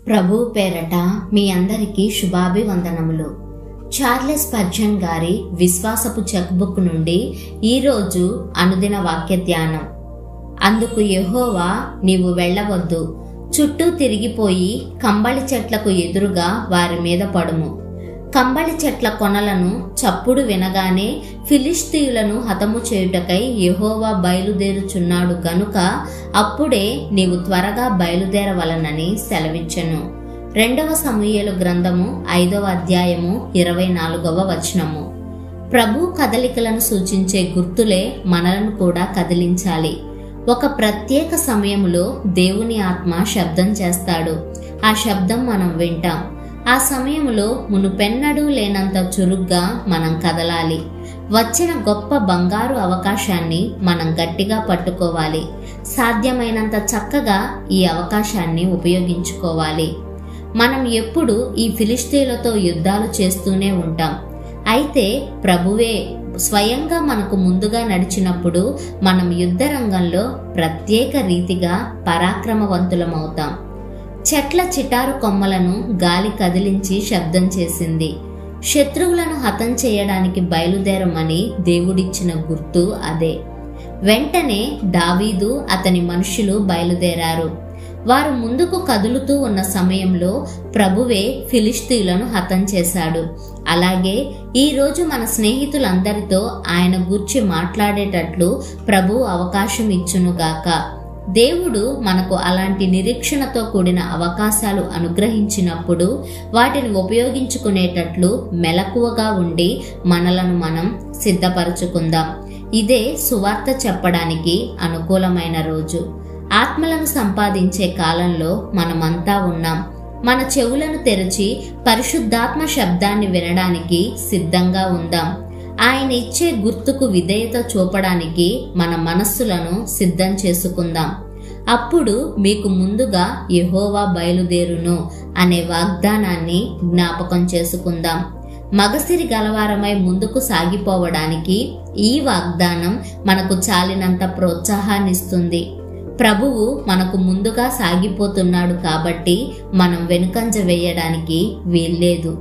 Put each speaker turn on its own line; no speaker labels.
ప్రభు పేరట మీ అందరికీ శుభాభివందనములు. Charles Spurgeon గారి విశ్వాసపు చెక్ బుక్ నుండి ఈరోజు అనుదిన వాక్య ధ్యానం. అందుకు యెహోవా, నీవు వెళ్ళవద్దు, చుట్టూ తిరిగిపోయి కంబళి చెట్లకు ఎదురుగా వారి మీద పడుము. కంబళి చెట్ల కొనలను చప్పుడు వినగానే ఫిలిష్తీయులను హతము చేయుటకై యెహోవా బయలుదేరుచున్నాడు గనుక అప్పుడే నీవు త్వరగా బయలుదేరవలనని సెలవిచ్చెను. 2వ సమూయేలు గ్రంథము 5వ అధ్యాయము 24వ వచనము. ప్రభు కదలికలను సూచించే గుర్తులే మనలను కూడా కదిలించాలి. ఒక ప్రత్యేక సమయములో దేవుని ఆత్మ శబ్దం చేస్తాడు. ఆ శబ్దం మనం వింటాం. ఆ సమయంలో మునుపెన్నడూ లేనంత చురుగ్గా మనం కదలాలి. వచ్చిన గొప్ప బంగారు అవకాశాన్ని మనం గట్టిగా పట్టుకోవాలి. సాధ్యమైనంత చక్కగా ఈ అవకాశాన్ని ఉపయోగించుకోవాలి. మనం ఎప్పుడు ఈ ఫిలిష్తీయులతో యుద్ధాలు చేస్తూనే ఉంటాం. అయితే ప్రభువే స్వయంగా మనకు ముందుగా నడిచినప్పుడు మనం యుద్ధ రంగంలో ప్రత్యేక రీతిగా పరాక్రమవంతులమవుతాం. చెట్ల చిటారు కొమ్మలను గాలి కదిలించి శబ్దం చేసింది. శత్రువులను హతం చేయడానికి బయలుదేరమని దేవుడిచ్చిన గుర్తు అదే. వెంటనే దావీదు అతని మనుషులు బయలుదేరారు. వారు ముందుకు కదులుతూ ఉన్న సమయంలో ప్రభువే ఫిలిష్తీయులను హతం చేశాడు. అలాగే ఈరోజు మన స్నేహితులందరితో ఆయన గూర్చి మాట్లాడేటట్లు ప్రభు అవకాశం ఇచ్చునుగాక. దేవుడు మనకు అలాంటి నిరీక్షణతో కూడిన అవకాశాలు అనుగ్రహించినప్పుడు వాటిని ఉపయోగించుకునేటట్లు మెలకువగా ఉండి మనలను మనం సిద్ధపరచుకుందాం. ఇదే సువార్త చెప్పడానికి అనుకూలమైన రోజు. ఆత్మలను సంపాదించే కాలంలో మనమంతా ఉన్నాం. మన చెవులను తెరిచి పరిశుద్ధాత్మ శబ్దాన్ని వినడానికి సిద్ధంగా ఉందాం. ఆయన ఇచ్చే గుర్తుకు విధేయత చూపడానికి మన మనస్సులను సిద్ధం చేసుకుందాం. అప్పుడు మీకు ముందుగా యెహోవా బయలుదేరును అనే వాగ్దానాన్ని జ్ఞాపకం చేసుకుందాం. మగసిరి గలవారమై ముందుకు సాగిపోవడానికి ఈ వాగ్దానం మనకు చాలినంత ప్రోత్సాహాన్నిస్తుంది. ప్రభువు మనకు ముందుగా సాగిపోతున్నాడు కాబట్టి మనం వెనుకంజ వేయడానికి వీల్లేదు.